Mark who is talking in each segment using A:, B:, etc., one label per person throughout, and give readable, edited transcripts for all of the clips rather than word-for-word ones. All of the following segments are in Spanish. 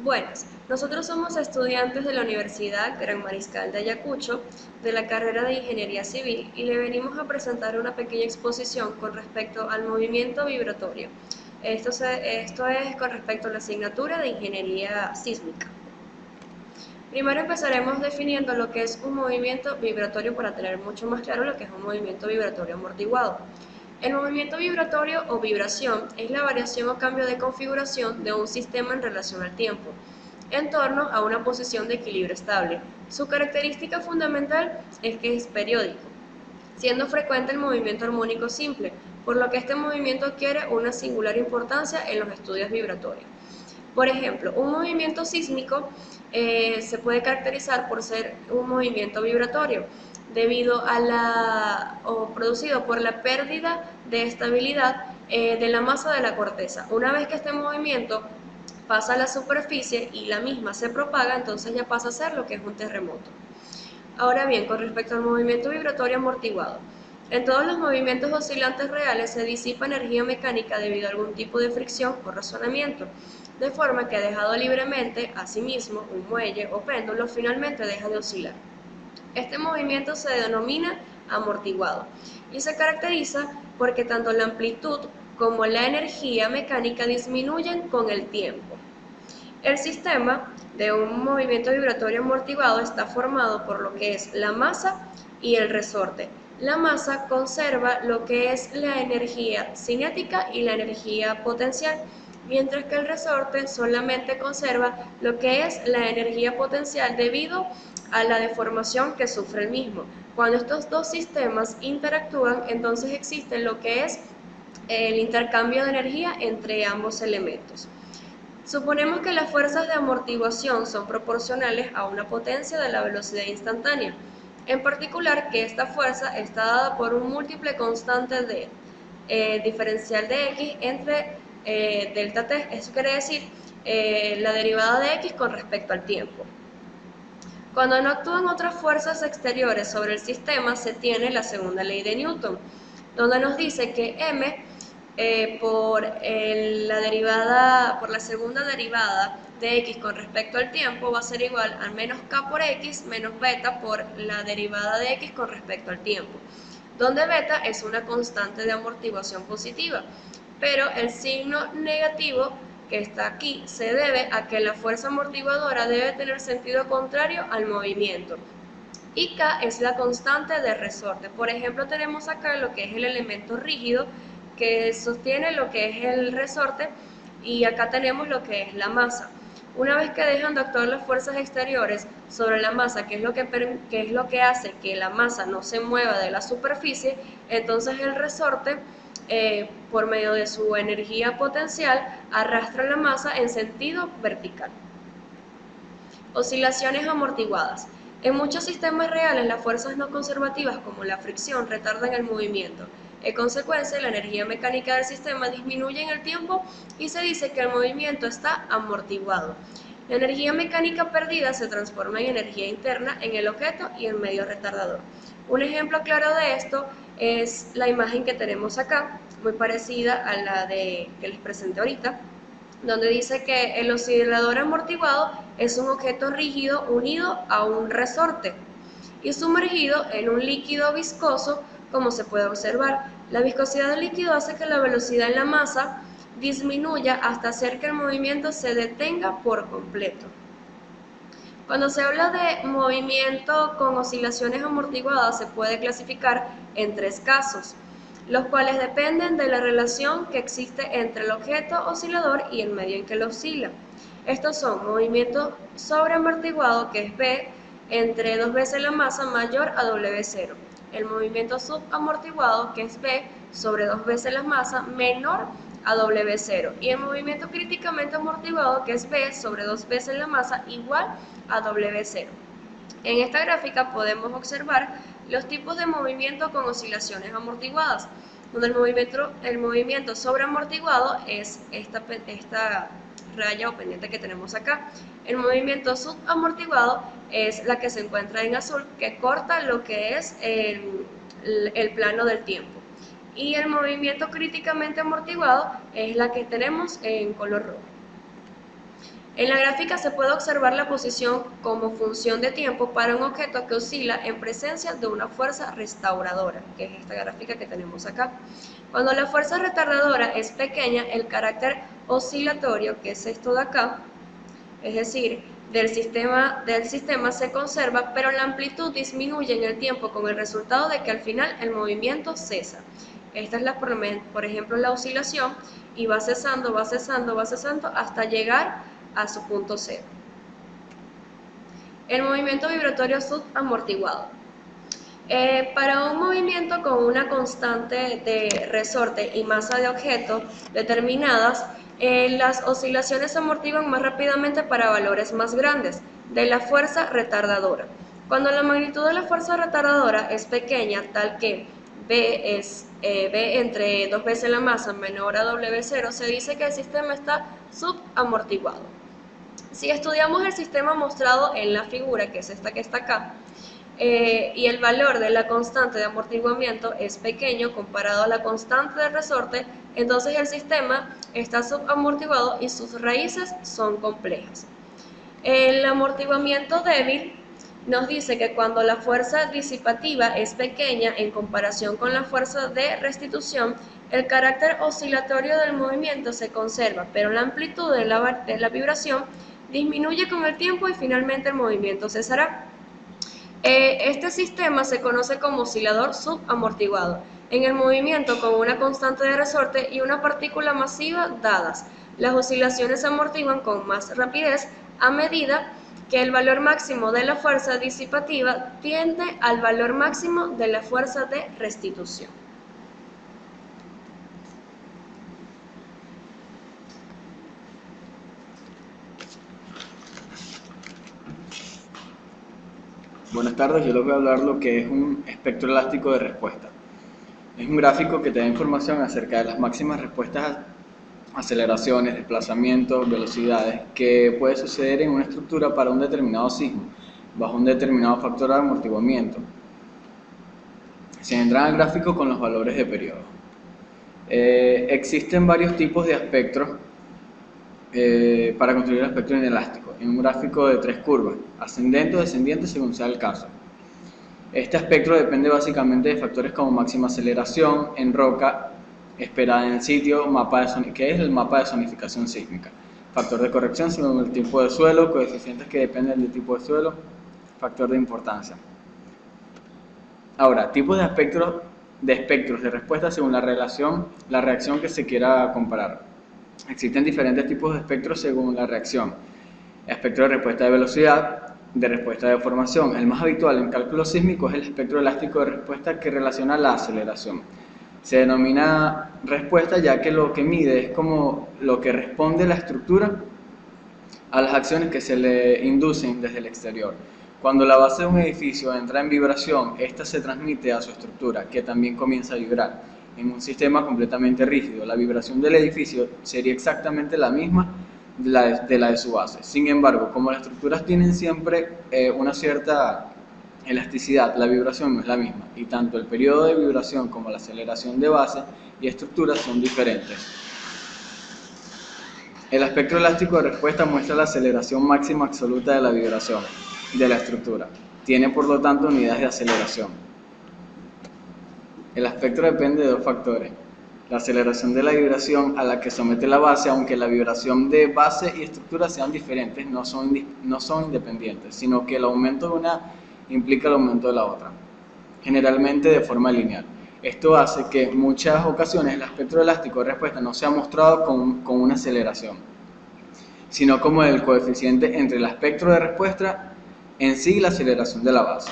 A: Buenas, nosotros somos estudiantes de la Universidad Gran Mariscal de Ayacucho, de la carrera de Ingeniería Civil, y le venimos a presentar una pequeña exposición con respecto al movimiento vibratorio. Esto es con respecto a la asignatura de Ingeniería Sísmica. Primero empezaremos definiendo lo que es un movimiento vibratorio para tener mucho más claro lo que es un movimiento vibratorio amortiguado. El movimiento vibratorio o vibración es la variación o cambio de configuración de un sistema en relación al tiempo, en torno a una posición de equilibrio estable. Su característica fundamental es que es periódico, siendo frecuente el movimiento armónico simple, por lo que este movimiento adquiere una singular importancia en los estudios vibratorios. Por ejemplo, un movimiento sísmico se puede caracterizar por ser un movimiento vibratorio, debido a o producido por la pérdida de estabilidad de la masa de la corteza. Una vez que este movimiento pasa a la superficie y la misma se propaga, entonces ya pasa a ser lo que es un terremoto. Ahora bien, con respecto al movimiento vibratorio amortiguado, en todos los movimientos oscilantes reales se disipa energía mecánica debido a algún tipo de fricción o razonamiento, de forma que dejado libremente, asimismo, un muelle o péndulo finalmente deja de oscilar. Este movimiento se denomina amortiguado y se caracteriza porque tanto la amplitud como la energía mecánica disminuyen con el tiempo. El sistema de un movimiento vibratorio amortiguado está formado por lo que es la masa y el resorte. La masa conserva lo que es la energía cinética y la energía potencial, mientras que el resorte solamente conserva lo que es la energía potencial debido a la deformación que sufre el mismo. Cuando estos dos sistemas interactúan, entonces existe lo que es el intercambio de energía entre ambos elementos. Suponemos que las fuerzas de amortiguación son proporcionales a una potencia de la velocidad instantánea. En particular, que esta fuerza está dada por un múltiple constante de diferencial de x entre delta t. Eso quiere decir la derivada de x con respecto al tiempo. Cuando no actúan otras fuerzas exteriores sobre el sistema, se tiene la segunda ley de Newton, donde nos dice que m por la segunda derivada de x con respecto al tiempo va a ser igual a menos k por x menos beta por la derivada de x con respecto al tiempo, donde beta es una constante de amortiguación positiva, pero el signo negativo que está aquí se debe a que la fuerza amortiguadora debe tener sentido contrario al movimiento. Y K es la constante de resorte. Por ejemplo, tenemos acá lo que es el elemento rígido que sostiene lo que es el resorte, y acá tenemos lo que es la masa. Una vez que dejan de actuar las fuerzas exteriores sobre la masa, que es lo que hace que la masa no se mueva de la superficie, entonces el resorte, por medio de su energía potencial, arrastra la masa en sentido vertical. Oscilaciones amortiguadas. En muchos sistemas reales, las fuerzas no conservativas como la fricción retardan el movimiento. En consecuencia, la energía mecánica del sistema disminuye en el tiempo y se dice que el movimiento está amortiguado. La energía mecánica perdida se transforma en energía interna en el objeto y en medio retardador. Un ejemplo claro de esto es la imagen que tenemos acá, muy parecida a la que les presenté ahorita, donde dice que el oscilador amortiguado es un objeto rígido unido a un resorte y sumergido en un líquido viscoso, como se puede observar. La viscosidad del líquido hace que la velocidad en la masa disminuya hasta hacer que el movimiento se detenga por completo. Cuando se habla de movimiento con oscilaciones amortiguadas, se puede clasificar en tres casos, los cuales dependen de la relación que existe entre el objeto oscilador y el medio en que lo oscila. Estos son movimiento sobreamortiguado, que es V, entre dos veces la masa mayor a W0. El movimiento subamortiguado, que es V sobre dos veces la masa menor a W0. Y el movimiento críticamente amortiguado, que es V sobre dos veces la masa igual a W0. En esta gráfica podemos observar los tipos de movimiento con oscilaciones amortiguadas, donde el movimiento sobreamortiguado es esta raya o pendiente que tenemos acá. El movimiento subamortiguado es la que se encuentra en azul, que corta lo que es el plano del tiempo. Y el movimiento críticamente amortiguado es la que tenemos en color rojo. En la gráfica se puede observar la posición como función de tiempo para un objeto que oscila en presencia de una fuerza restauradora, que es esta gráfica que tenemos acá. Cuando la fuerza retardadora es pequeña, el carácter oscilatorio, que es esto de acá, es decir, del sistema se conserva, pero la amplitud disminuye en el tiempo con el resultado de que al final el movimiento cesa. Esta es por ejemplo, la oscilación y va cesando, va cesando, va cesando hasta llegar a su punto cero. El movimiento vibratorio subamortiguado. Para un movimiento con una constante de resorte y masa de objeto determinadas, las oscilaciones se amortiguan más rápidamente para valores más grandes de la fuerza retardadora. Cuando la magnitud de la fuerza retardadora es pequeña, tal que V es V entre 2 veces la masa menor a W0, se dice que el sistema está subamortiguado. Si estudiamos el sistema mostrado en la figura, que es esta que está acá, y el valor de la constante de amortiguamiento es pequeño comparado a la constante de resorte, entonces el sistema está subamortiguado y sus raíces son complejas. El amortiguamiento débil nos dice que cuando la fuerza disipativa es pequeña en comparación con la fuerza de restitución, el carácter oscilatorio del movimiento se conserva, pero la amplitud de la vibración disminuye con el tiempo y finalmente el movimiento cesará. Este sistema se conoce como oscilador subamortiguado. En el movimiento con una constante de resorte y una partícula masiva dadas, las oscilaciones se amortiguan con más rapidez a medida que el valor máximo de la fuerza disipativa tiende al valor máximo de la fuerza de restitución.
B: Buenas tardes, yo les voy a hablar lo que es un espectro elástico de respuesta. Es un gráfico que te da información acerca de las máximas respuestas a aceleraciones, desplazamientos, velocidades que puede suceder en una estructura para un determinado sismo, bajo un determinado factor de amortiguamiento. Se entra al gráfico con los valores de periodo. Existen varios tipos de espectros para construir el espectro inelástico, en un gráfico de 3 curvas, ascendente o descendiente según sea el caso. Este espectro depende básicamente de factores como máxima aceleración en roca, esperada en el sitio, que es el mapa de zonificación sísmica, factor de corrección según el tipo de suelo, coeficientes que dependen del tipo de suelo, factor de importancia. Ahora, tipos de espectros de respuesta según la reacción que se quiera comparar. Existen diferentes tipos de espectros según la reacción. Espectro de respuesta de velocidad, de respuesta de deformación. El más habitual en cálculo sísmico es el espectro elástico de respuesta que relaciona la aceleración. Se denomina respuesta ya que lo que mide es como lo que responde la estructura a las acciones que se le inducen desde el exterior. Cuando la base de un edificio entra en vibración, esta se transmite a su estructura, que también comienza a vibrar. En un sistema completamente rígido, la vibración del edificio sería exactamente la misma de la de su base. Sin embargo, como las estructuras tienen siempre una cierta elasticidad, la vibración no es la misma, y tanto el periodo de vibración como la aceleración de base y estructura son diferentes. El espectro elástico de respuesta muestra la aceleración máxima absoluta de la vibración de la estructura. Tiene por lo tanto unidades de aceleración. El espectro depende de dos factores: la aceleración de la vibración a la que somete la base, aunque la vibración de base y estructura sean diferentes, no son independientes, sino que el aumento de una implica el aumento de la otra, generalmente de forma lineal. Esto hace que en muchas ocasiones el espectro elástico de respuesta no sea mostrado con una aceleración, sino como el coeficiente entre el espectro de respuesta en sí y la aceleración de la base.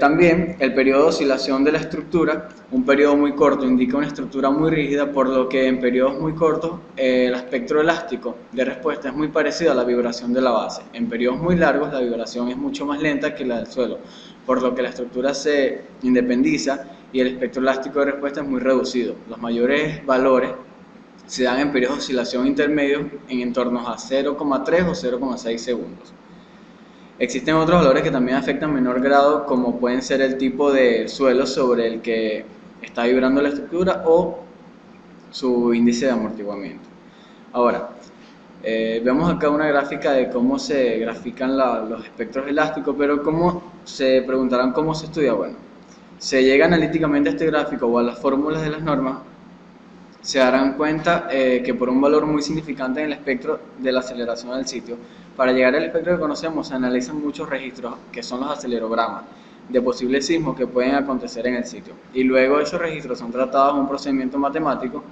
B: También el periodo de oscilación de la estructura, un periodo muy corto indica una estructura muy rígida, por lo que en periodos muy cortos el espectro elástico de respuesta es muy parecido a la vibración de la base. En periodos muy largos la vibración es mucho más lenta que la del suelo, por lo que la estructura se independiza y el espectro elástico de respuesta es muy reducido. Los mayores valores se dan en periodos de oscilación intermedios en entornos a 0,3 o 0,6 segundos. Existen otros valores que también afectan en menor grado, como pueden ser el tipo de suelo sobre el que está vibrando la estructura o su índice de amortiguamiento. Ahora, Vemos acá una gráfica de cómo se grafican los espectros elásticos, pero ¿cómo se preguntarán cómo se estudia? Bueno, se llega analíticamente a este gráfico o a las fórmulas de las normas, se darán cuenta que por un valor muy significante en el espectro de la aceleración del sitio, para llegar al espectro que conocemos se analizan muchos registros, que son los acelerogramas, de posibles sismos que pueden acontecer en el sitio. Y luego esos registros son tratados en un procedimiento matemático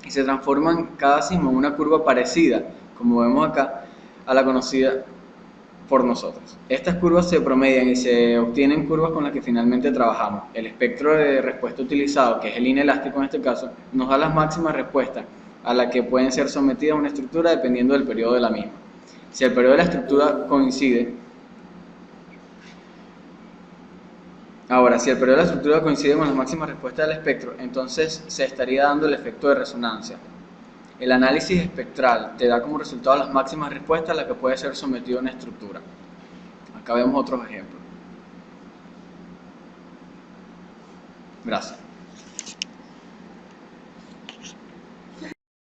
B: y se transforman cada sismo en una curva parecida, como vemos acá, a la conocida por nosotros. Estas curvas se promedian y se obtienen curvas con las que finalmente trabajamos. El espectro de respuesta utilizado, que es el inelástico en este caso, nos da las máximas respuestas a las que pueden ser sometidas una estructura dependiendo del periodo de la misma. Si el periodo de la estructura coincide, si el periodo de la estructura coincide con las máximas respuestas del espectro, entonces se estaría dando el efecto de resonancia. El análisis espectral te da como resultado las máximas respuestas a las que puede ser sometida una estructura. Acá vemos otros ejemplos. Gracias.